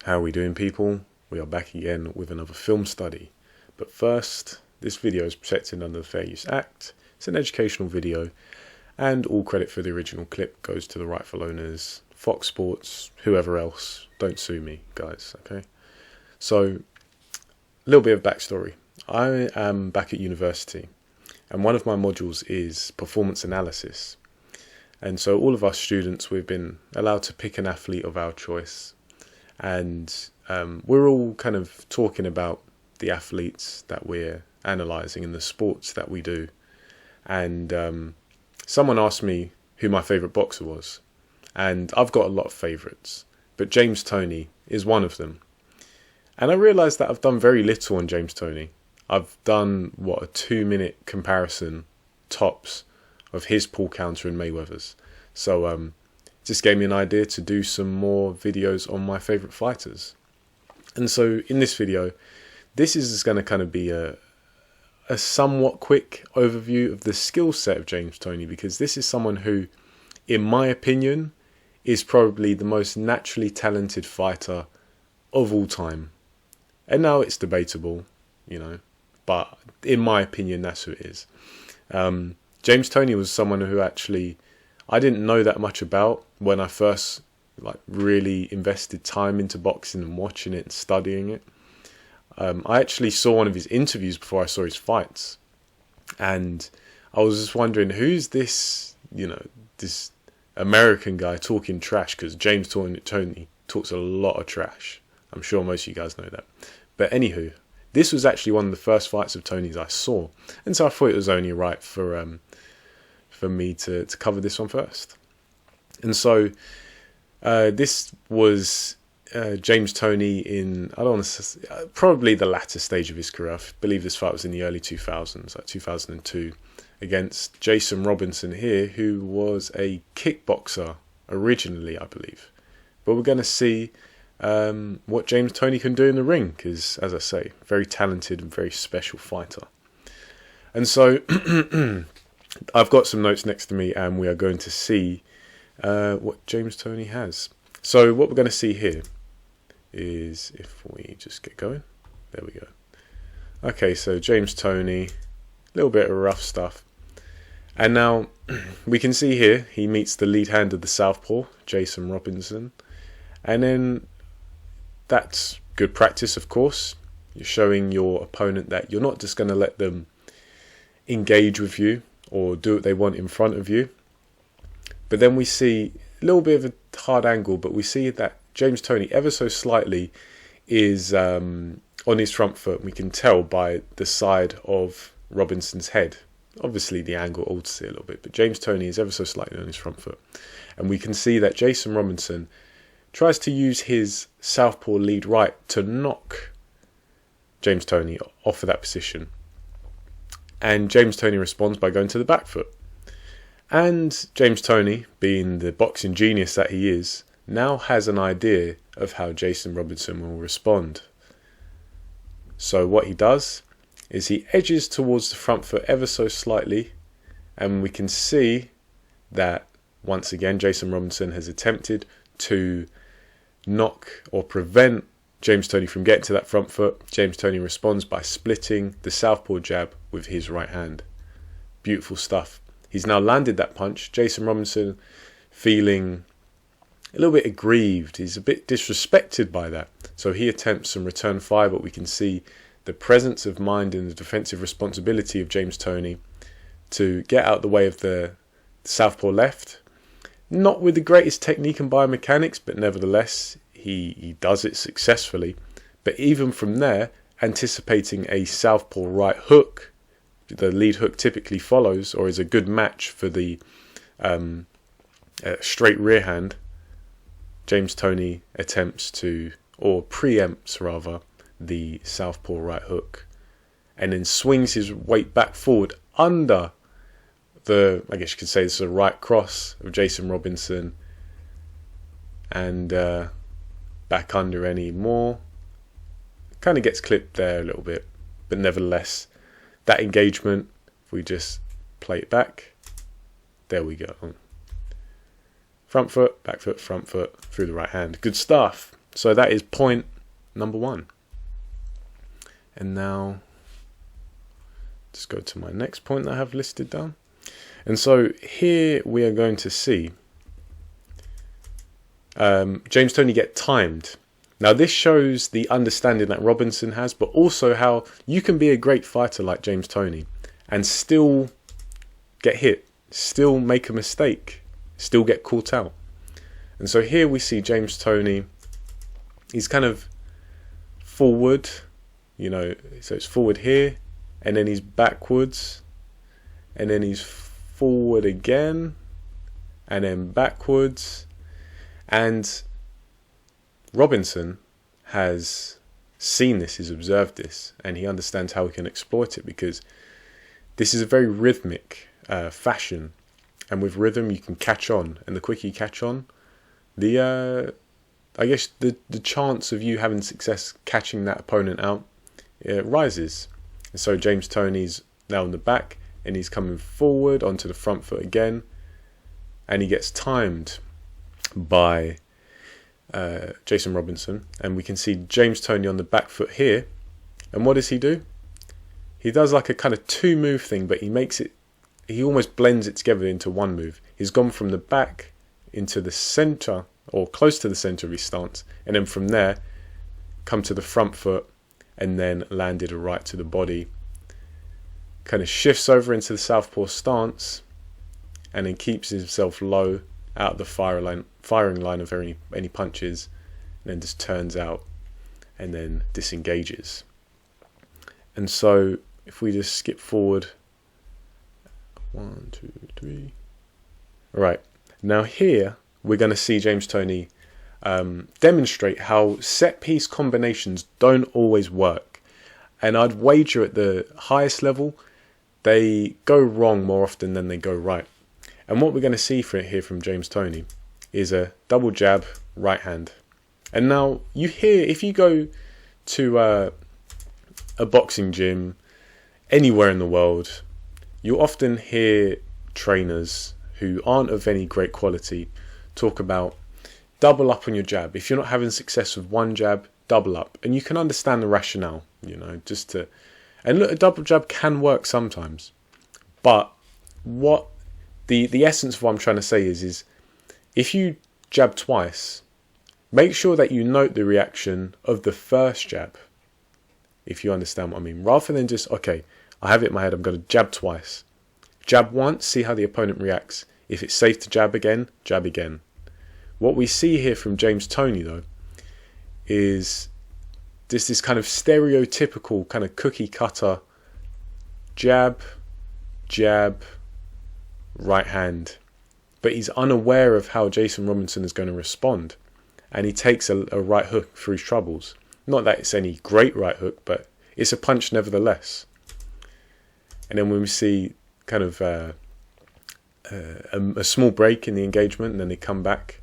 How are we doing, people? We are back again with another film study. But first, this video is protected under the Fair Use Act. It's an educational video, and all credit for the original clip goes to the rightful owners, Fox Sports, whoever else. Don't sue me, guys, okay? So, a little bit of backstory. I am back at university, and one of my modules is performance analysis. And so all of us students, we've been allowed to pick an athlete of our choice. And we're all kind of talking about the athletes that we're analysing and the sports that we do. And someone asked me who my favourite boxer was. And I've got a lot of favourites, but James Toney is one of them. And I realised that I've done very little on James Toney. I've done, a 2-minute comparison, tops, of his pull counter and Mayweather's. So just gave me an idea to do some more videos on my favourite fighters. And so in this video, this is going to kind of be a somewhat quick overview of the skill set of James Toney, because this is someone who, in my opinion, is probably the most naturally talented fighter of all time. And now it's debatable, but in my opinion, that's who it is. James Toney was someone who actually I didn't know that much about when I first really invested time into boxing and watching it and studying it. I actually saw one of his interviews before I saw his fights, and I was just wondering, who's this, this American guy talking trash? Because James Toney talks a lot of trash. I'm sure most of you guys know that. But anywho, this was actually one of the first fights of Toney's I saw, and so I thought it was only right for me to cover this one first. And so this was James Toney in, I don't want to say, probably the latter stage of his career. I believe this fight was in the early 2000s, like 2002, against Jason Robinson here, who was a kickboxer originally, I believe. But we're going to see what James Toney can do in the ring, because, as I say, very talented and very special fighter. And so I've got some notes next to me, and we are going to see what James Toney has. So what we're going to see here is, if we just get going, there we go. Okay, so James Toney, a little bit of rough stuff. And now we can see here, he meets the lead hand of the southpaw, Jason Robinson. And then that's good practice, of course. You're showing your opponent that you're not just going to let them engage with you or do what they want in front of you. But then we see a little bit of a hard angle, but we see that James Toney ever so slightly is on his front foot. We can tell by the side of Robinson's head. Obviously the angle alters it a little bit, but James Toney is ever so slightly on his front foot. And we can see that Jason Robinson tries to use his southpaw lead right to knock James Toney off of that position. And James Toney responds by going to the back foot. And James Toney, being the boxing genius that he is, now has an idea of how Jason Robinson will respond. So what he does is he edges towards the front foot ever so slightly, and we can see that once again Jason Robinson has attempted to knock or prevent James Toney from getting to that front foot. James Toney responds by splitting the southpaw jab with his right hand. Beautiful stuff. He's now landed that punch. Jason Robinson feeling a little bit aggrieved. He's a bit disrespected by that. So he attempts some return fire, but we can see the presence of mind and the defensive responsibility of James Toney to get out the way of the southpaw left. Not with the greatest technique and biomechanics, but nevertheless, he does it successfully. But even from there, anticipating a southpaw right hook, the lead hook typically follows, or is a good match for the straight rear hand. James Toney attempts to, or preempts rather, the southpaw right hook, and then swings his weight back forward under the, I guess you could say this is a right cross of Jason Robinson, and back under any more. Kind of gets clipped there a little bit, but nevertheless, that engagement, if we just play it back, there we go. Front foot, back foot, front foot, through the right hand. Good stuff. So that is point number 1. And now let's go to my next point that I have listed down. And so here we are going to see James Toney get timed. Now this shows the understanding that Robinson has, but also how you can be a great fighter like James Toney and still get hit, still make a mistake, still get caught out. And so here we see James Toney, he's kind of forward, so it's forward here, and then he's backwards, and then he's forward again, and then backwards. And Robinson has seen this, he's observed this, and he understands how he can exploit it, because this is a very rhythmic fashion, and with rhythm you can catch on, and the quicker you catch on, the chance of you having success catching that opponent out rises. And so James Toney's now in the back, and he's coming forward onto the front foot again, and he gets timed by Jason Robinson, and we can see James Toney on the back foot here. And what does he do? He does like a kind of 2-move thing, but he almost blends it together into one move. He's gone from the back into the center, or close to the center of his stance, and then from there come to the front foot, and then landed a right to the body, kind of shifts over into the southpaw stance, and then keeps himself low out of the firing line of any punches, and then just turns out and then disengages. And so if we just skip forward 1, 2, 3, right, now here we're going to see James Toney demonstrate how set piece combinations don't always work, and I'd wager at the highest level they go wrong more often than they go right. And what we're going to see here from James Toney is a double jab right hand. And now you hear, if you go to a boxing gym anywhere in the world, you often hear trainers who aren't of any great quality talk about double up on your jab. If you're not having success with one jab, double up. And you can understand the rationale, and look, a double jab can work sometimes. But what the essence of what I'm trying to say is if you jab twice, make sure that you note the reaction of the first jab, if you understand what I mean. Rather than just, okay, I have it in my head, I'm going to jab twice. Jab once, see how the opponent reacts. If it's safe to jab again, jab again. What we see here from James Toney, though, is this kind of stereotypical kind of cookie cutter jab, jab, right hand. But he's unaware of how Jason Robinson is going to respond. And he takes a right hook for his troubles. Not that it's any great right hook, but it's a punch nevertheless. And then when we see kind of a small break in the engagement, and then they come back,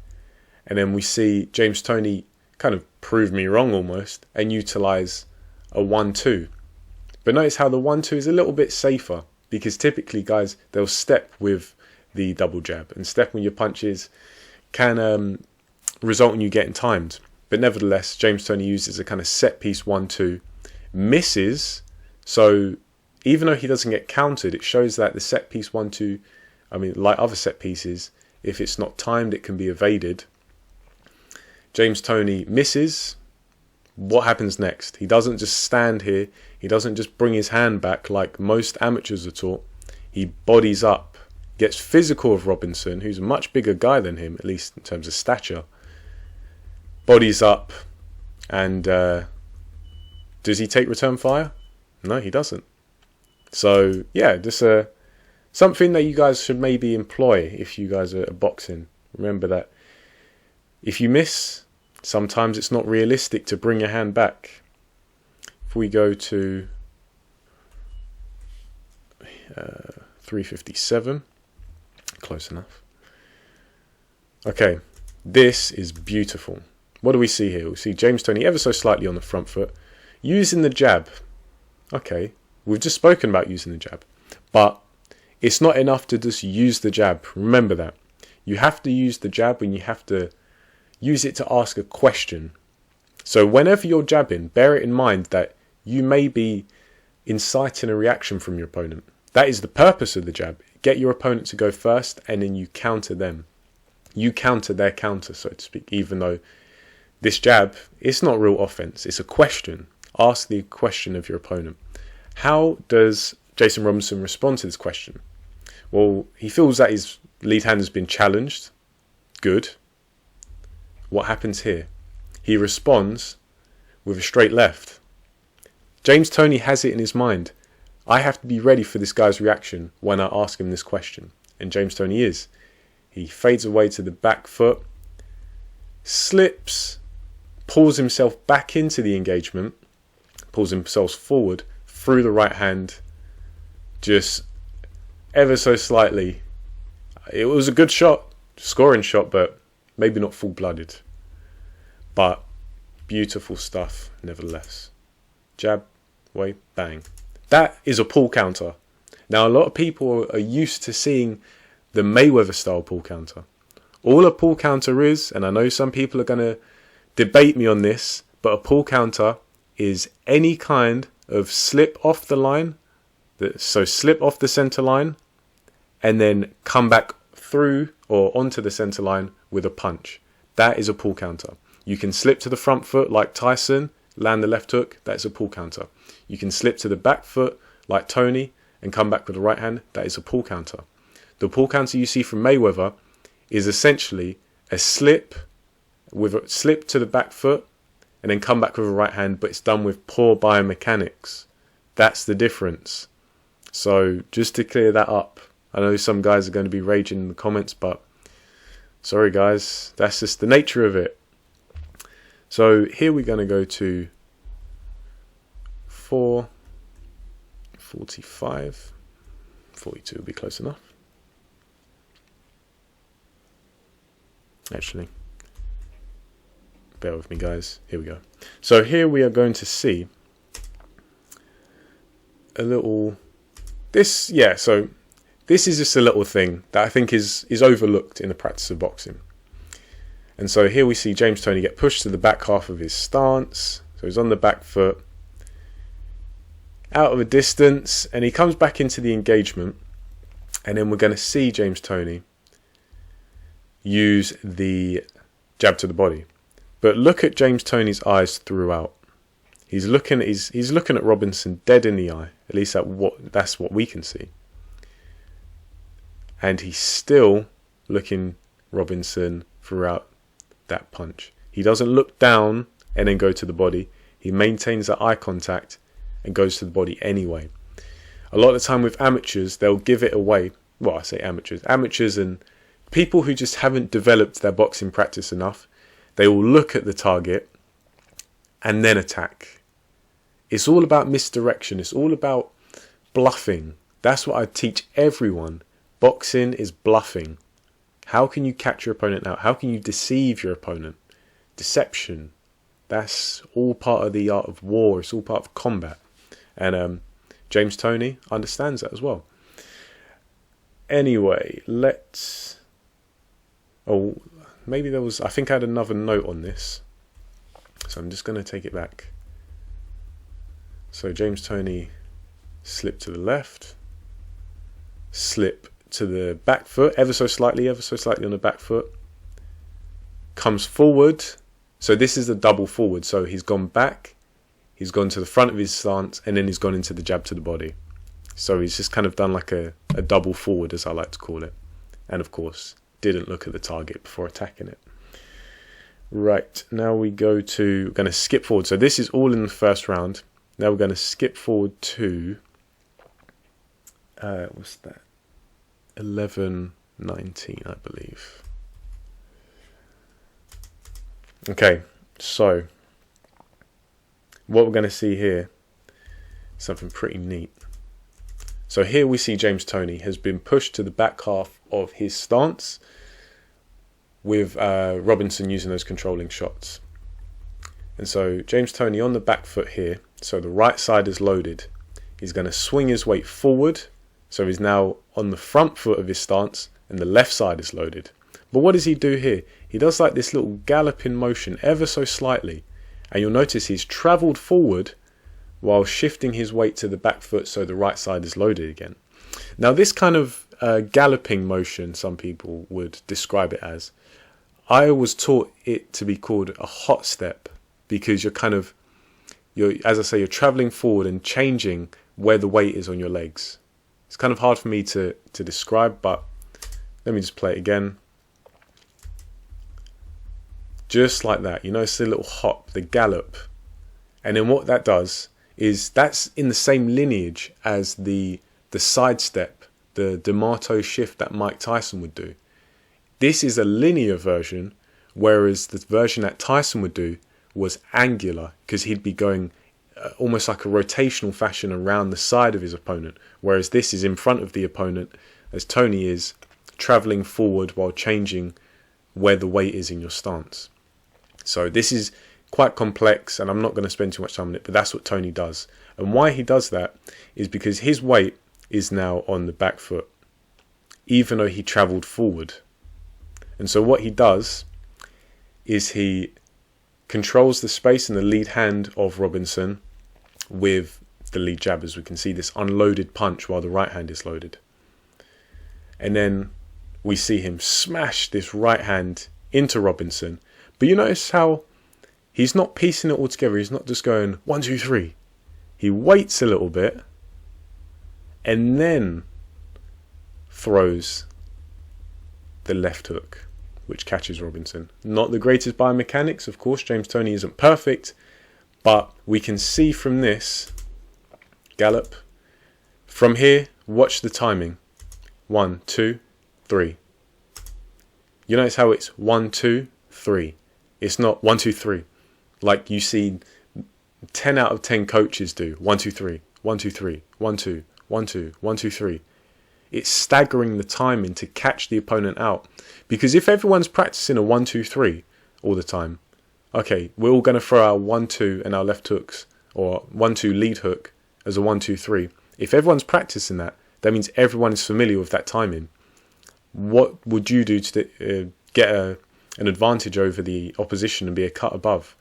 and then we see James Toney kind of prove me wrong almost and utilize a 1-2. But notice how the 1-2 is a little bit safer, because typically guys, they'll step with the double jab, and stepping with your punches can result in you getting timed. But nevertheless, James Toney uses a kind of set piece 1-2, misses. So even though he doesn't get countered, it shows that the set piece 1-2, like other set pieces, if it's not timed, it can be evaded. James Toney misses. What happens next? He doesn't just stand here. He doesn't just bring his hand back like most amateurs are taught. He bodies up, gets physical with Robinson, who's a much bigger guy than him, at least in terms of stature. Bodies up, and does he take return fire? No, he doesn't. So yeah, just something that you guys should maybe employ if you guys are boxing. Remember that if you miss, sometimes it's not realistic to bring your hand back. If we go to 357, close enough. Okay, this is beautiful. What do we see here? We see James Toney ever so slightly on the front foot, using the jab. Okay, we've just spoken about using the jab, but it's not enough to just use the jab. Remember that. You have to use the jab when you have to use it to ask a question. So whenever you're jabbing, bear it in mind that you may be inciting a reaction from your opponent. That is the purpose of the jab. Get your opponent to go first, and then you counter them. You counter their counter, so to speak, even though this jab, it's not real offense. It's a question. Ask the question of your opponent. How does Jason Robinson respond to this question? Well, he feels that his lead hand has been challenged. Good. What happens here? He responds with a straight left. James Toney has it in his mind. I have to be ready for this guy's reaction when I ask him this question. And James Toney is. He fades away to the back foot, slips, pulls himself back into the engagement, pulls himself forward through the right hand, just ever so slightly. It was a good shot, scoring shot, but maybe not full-blooded. But beautiful stuff, nevertheless. Jab, way, bang. That is a pull counter. Now, a lot of people are used to seeing the Mayweather-style pull counter. All a pull counter is, and I know some people are going to debate me on this, but a pull counter is any kind of slip off the line, so slip off the center line, and then come back through or onto the center line with a punch. That is a pull counter. You can slip to the front foot like Tyson, land the left hook, that's a pull counter. You can slip to the back foot like Toney and come back with the right hand, that is a pull counter. The pull counter you see from Mayweather is essentially a slip to the back foot and then come back with a right hand, but it's done with poor biomechanics. That's the difference. So just to clear that up, I know some guys are going to be raging in the comments, but sorry guys, that's just the nature of it. So here we're going to go to 4:45, 42 will be close enough. Actually, bear with me guys, here we go. So here we are going to see a little, so this is just a little thing that I think is overlooked in the practice of boxing. And so here we see James Toney get pushed to the back half of his stance. So he's on the back foot, out of a distance, and he comes back into the engagement. And then we're going to see James Toney use the jab to the body. But look at James Toney's eyes throughout. He's looking at Robinson dead in the eye. At least that's what we can see. And he's still looking Robinson throughout that punch. He doesn't look down and then go to the body. He maintains that eye contact and goes to the body anyway. A lot of the time with amateurs, they'll give it away. Well, I say amateurs and people who just haven't developed their boxing practice enough. They will look at the target and then attack. It's all about misdirection. It's all about bluffing. That's what I teach everyone. Boxing is bluffing. How can you catch your opponent out? How can you deceive your opponent? Deception. That's all part of the art of war. It's all part of combat. And James Toney understands that as well. Anyway, I think I had another note on this. So I'm just going to take it back. So James Toney slip to the left. Slip to the back foot, ever so slightly on the back foot. Comes forward. So this is the double forward. So he's gone back, he's gone to the front of his stance, and then he's gone into the jab to the body. So he's just kind of done like a double forward, as I like to call it. And of course, didn't look at the target before attacking it. Right, now we're going to skip forward. So this is all in the first round. Now we're going to skip forward to, what's that? 11:19, I believe. Okay, so what we're going to see here is something pretty neat. So here we see James Toney has been pushed to the back half of his stance with Robinson using those controlling shots. And so James Toney on the back foot here, so the right side is loaded. He's going to swing his weight forward. So he's now on the front foot of his stance and the left side is loaded. But what does he do here? He does like this little galloping motion ever so slightly. And you'll notice he's travelled forward while shifting his weight to the back foot so the right side is loaded again. Now this kind of galloping motion, some people would describe it as, I was taught it to be called a hot step, because as I say, you're travelling forward and changing where the weight is on your legs. It's kind of hard for me to describe, but let me just play it again. Just like that, you notice the little hop, the gallop. And then what that does is that's in the same lineage as the side step, the D'Amato shift that Mike Tyson would do. This is a linear version, whereas the version that Tyson would do was angular, because he'd be going almost like a rotational fashion around the side of his opponent, whereas this is in front of the opponent, as Toney is travelling forward while changing where the weight is in your stance. So this is quite complex, and I'm not going to spend too much time on it, but that's what Toney does. And why he does that is because his weight is now on the back foot, even though he travelled forward. And so what he does is he controls the space in the lead hand of Robinson with the lead jab, as we can see this unloaded punch while the right hand is loaded. And then we see him smash this right hand into Robinson. But you notice how he's not piecing it all together. He's not just going 1, 2, 3. He waits a little bit and then throws the left hook, which catches Robinson. Not the greatest biomechanics, of course. James Toney isn't perfect, but we can see from this gallop. From here, watch the timing. 1, 2, 3. You notice how it's 1, 2, 3. It's not 1, 2, 3. Like you see 10 out of 10 coaches do. 1, 2, 3. 1, 2, 3. 1, 2. 1, 2. 1, 2, 3. It's staggering the timing to catch the opponent out. Because if everyone's practicing a 1, 2, 3 all the time, okay, we're all going to throw our 1, 2 and our left hooks, or 1, 2 lead hook as a 1, 2, 3. If everyone's practicing that, that means everyone is familiar with that timing. What would you do to get an advantage over the opposition and be a cut above?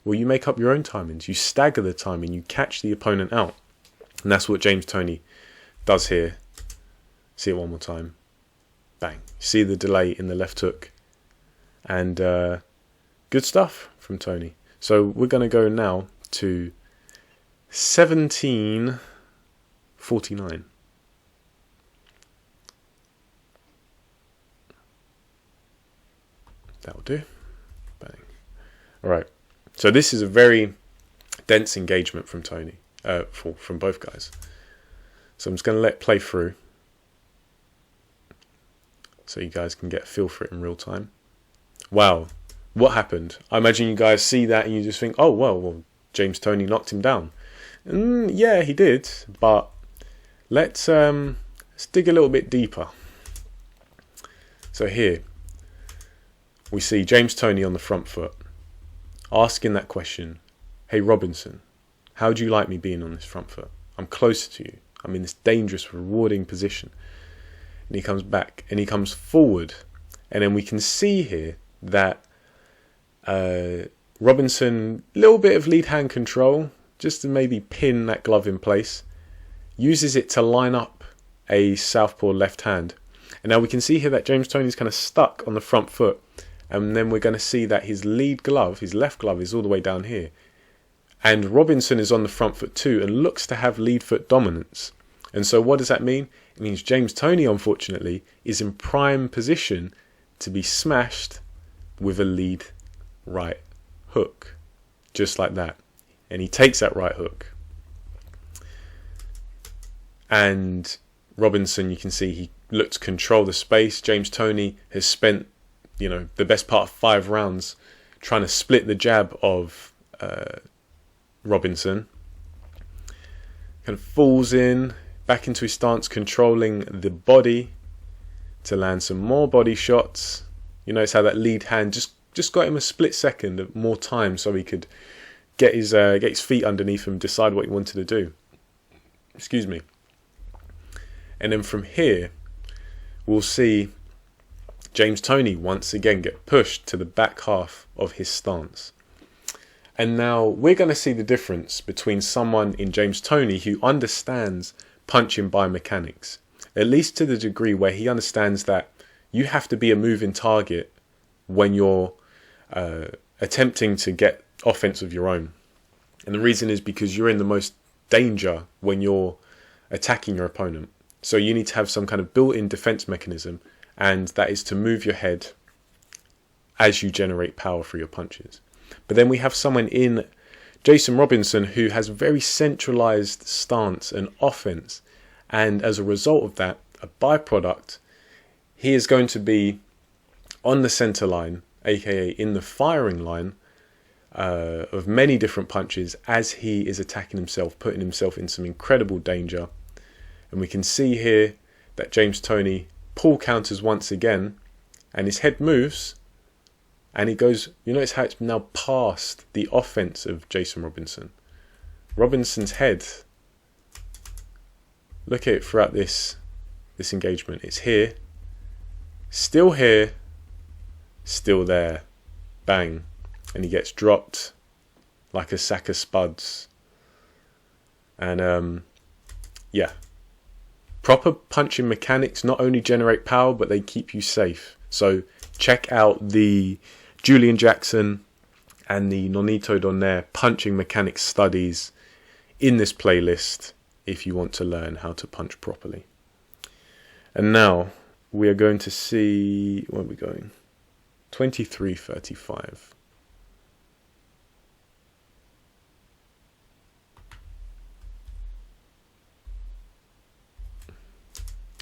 Well, you make up your own timings. You stagger the timing. You catch the opponent out. And that's what James Toney does here. See it one more time. Bang. See the delay in the left hook. And good stuff from Toney. So we're going to go now to 1749. That'll do. Bang. All right. So this is a very dense engagement from Toney, from both guys. So I'm just going to let it play through, so you guys can get a feel for it in real time. Wow, what happened? I imagine you guys see that and you just think, oh well, James Toney knocked him down. Yeah, he did, but let's dig a little bit deeper. So here we see James Toney on the front foot, asking that question, hey Robinson, how do you like me being on this front foot? I'm closer to you. I'm in this dangerous, rewarding position. And he comes back and he comes forward. And then we can see here that Robinson, little bit of lead hand control, just to maybe pin that glove in place, uses it to line up a southpaw left hand. And now we can see here that James Toney's kind of stuck on the front foot. And then we're going to see that his lead glove, his left glove, is all the way down here. And Robinson is on the front foot too and looks to have lead foot dominance. And so what does that mean? It means James Toney, unfortunately, is in prime position to be smashed with a lead right hook. Just like that. And he takes that right hook. And Robinson, you can see he looked to control the space. James Toney has spent, the best part of 5 rounds trying to split the jab of Robinson. Kind of falls in, back into his stance, controlling the body to land some more body shots. You notice how that lead hand just got him a split second of more time so he could get his feet underneath him, decide what he wanted to do. Excuse me. And then from here, we'll see James Toney once again get pushed to the back half of his stance. And now we're going to see the difference between someone in James Toney who understands punching biomechanics, at least to the degree where he understands that you have to be a moving target when you're attempting to get offense of your own. And the reason is because you're in the most danger when you're attacking your opponent. So you need to have some kind of built-in defense mechanism, and that is to move your head as you generate power for your punches. But then we have someone in Jason Robinson who has a very centralized stance and offense, and as a result of that, a byproduct, he is going to be on the center line, aka in the firing line of many different punches as he is attacking himself, putting himself in some incredible danger. And we can see here that James Toney pull counters once again, and his head moves, and he goes, you notice how it's now past the offense of Jason Robinson. Robinson's head, look at it throughout this engagement. It's here, still there, bang, and he gets dropped like a sack of spuds. And yeah, proper punching mechanics not only generate power, but they keep you safe. So check out the Julian Jackson and the Nonito Donaire punching mechanics studies in this playlist if you want to learn how to punch properly. And now we are going to see, where are we going? 23:35.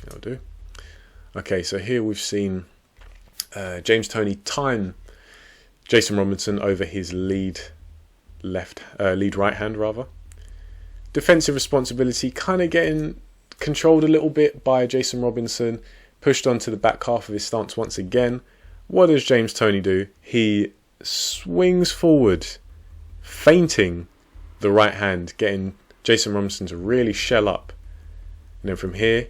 That'll do. Okay, so here we've seen James Toney time Jason Robinson over his lead right hand rather. Defensive responsibility kind of getting controlled a little bit by Jason Robinson, pushed onto the back half of his stance once again. What does James Toney do? He swings forward, feinting the right hand, getting Jason Robinson to really shell up. And then from here,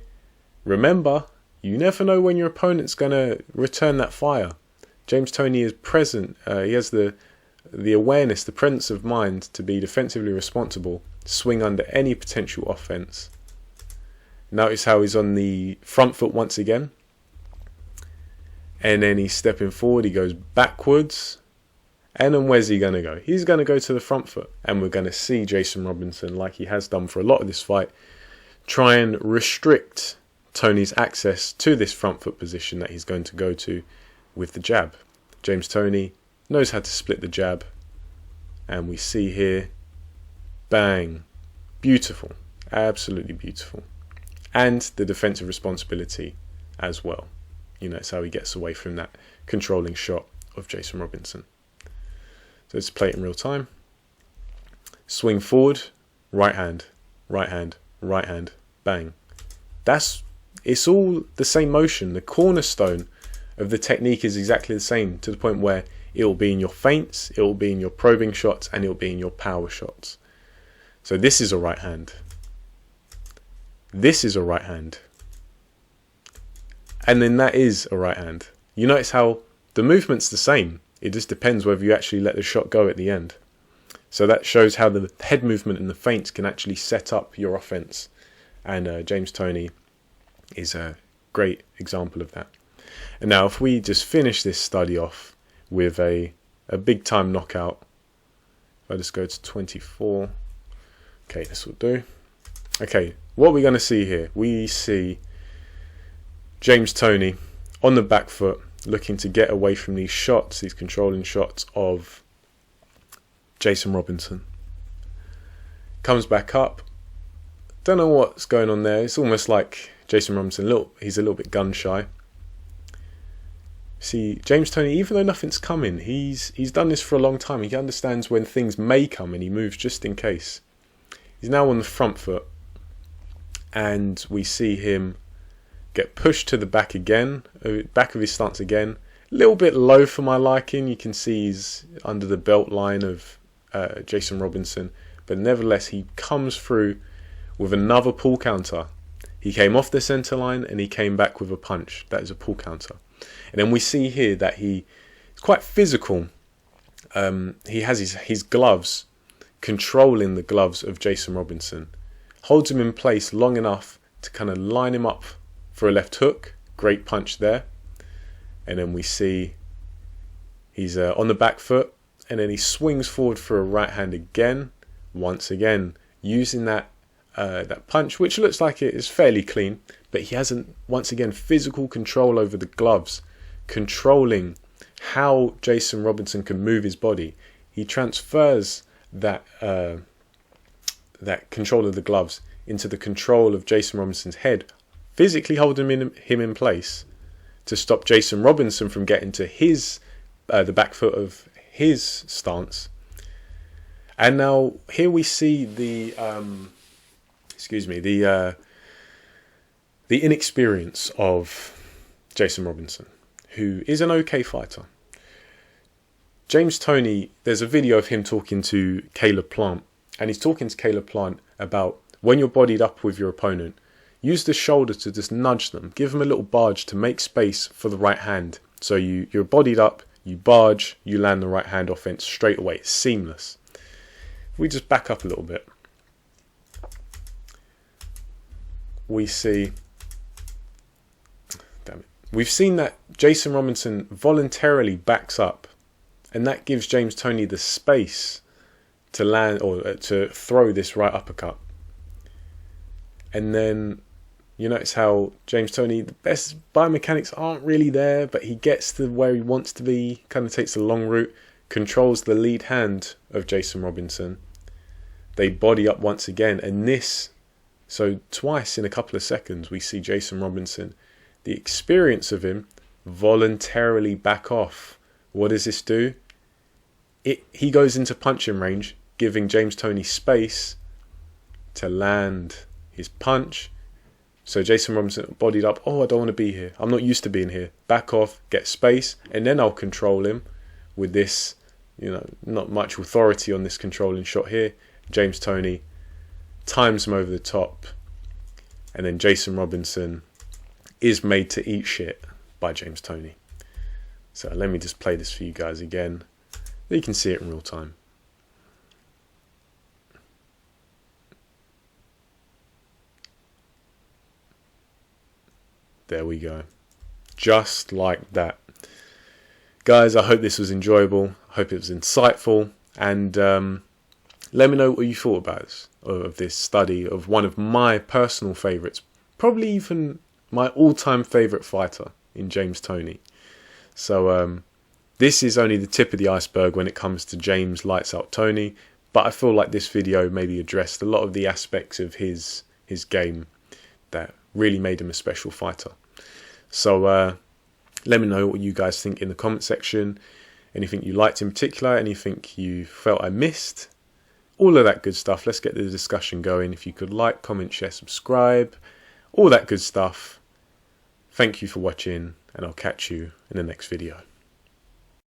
remember, you never know when your opponent's going to return that fire. James Toney is present. He has the awareness, the presence of mind to be defensively responsible, swing under any potential offense. Notice how he's on the front foot once again. And then he's stepping forward, he goes backwards. And then where's he going to go? He's going to go to the front foot. And we're going to see Jason Robinson, like he has done for a lot of this fight, try and restrict Toney's access to this front foot position that he's going to go to with the jab. James Toney knows how to split the jab, and we see here, bang, beautiful, absolutely beautiful. And the defensive responsibility as well. You know, it's how he gets away from that controlling shot of Jason Robinson. So let's play it in real time. Swing forward, right hand, right hand, right hand, bang. It's all the same motion. The cornerstone of the technique is exactly the same, to the point where it will be in your feints, it will be in your probing shots, and it will be in your power shots. So this is a right hand. This is a right hand. And then that is a right hand. You notice how the movement's the same. It just depends whether you actually let the shot go at the end. So that shows how the head movement and the feints can actually set up your offense. And James Toney is a great example of that. And now if we just finish this study off with a big time knockout. If I just go to 24. Okay, this will do. Okay, what are we going to see here? We see James Toney on the back foot, looking to get away from these shots, these controlling shots of Jason Robinson. Comes back up. Don't know what's going on there. It's almost like Jason Robinson, he's a little bit gun shy. See, James Toney, even though nothing's coming, he's done this for a long time. He understands when things may come and he moves just in case. He's now on the front foot, and we see him get pushed to the back again, back of his stance again. A little bit low for my liking. You can see he's under the belt line of Jason Robinson, but nevertheless he comes through with another pull counter. He came off the center line and he came back with a punch. That is a pull counter. And then we see here that he is quite physical he has his gloves, controlling the gloves of Jason Robinson, holds him in place long enough to kind of line him up for a left hook. Great punch there. And then we see he's on the back foot, and then he swings forward for a right hand again, once again using that punch, which looks like it is fairly clean, but he hasn't, once again, physical control over the gloves, controlling how Jason Robinson can move his body. He transfers that control of the gloves into the control of Jason Robinson's head, physically holding him in place to stop Jason Robinson from getting to his the back foot of his stance. And now here we see the inexperience of Jason Robinson, who is an okay fighter. James Toney, there's a video of him talking to Caleb Plant, and he's talking to Caleb Plant about when you're bodied up with your opponent, use the shoulder to just nudge them, give them a little barge to make space for the right hand. So you're bodied up, you barge, you land the right hand offense straight away. It's seamless. If we just back up a little bit, we see, we've seen that Jason Robinson voluntarily backs up, and that gives James Toney the space to land or to throw this right uppercut. And then you notice how James Toney, the best biomechanics aren't really there, but he gets to where he wants to be, kind of takes the long route, controls the lead hand of Jason Robinson. They body up once again, and so twice in a couple of seconds, we see Jason Robinson, the experience of him, voluntarily back off. What does this do? He goes into punching range, giving James Toney space to land his punch. So Jason Robinson bodied up, oh, I don't want to be here. I'm not used to being here. Back off, get space, and then I'll control him with this, not much authority on this controlling shot here. James Toney times him over the top, and then Jason Robinson is made to eat shit by James Toney. So let me just play this for you guys again. You can see it in real time. There we go. Just like that. Guys, I hope this was enjoyable. I hope it was insightful. And let me know what you thought about this study of one of my personal favourites. Probably even my all-time favourite fighter in James Toney. So this is only the tip of the iceberg when it comes to James Lights Out Toney. But I feel like this video maybe addressed a lot of the aspects of his game that really made him a special fighter. So let me know what you guys think in the comment section. Anything you liked in particular, anything you felt I missed, all of that good stuff. Let's get the discussion going. If you could like, comment, share, subscribe, all that good stuff. Thank you for watching, and I'll catch you in the next video.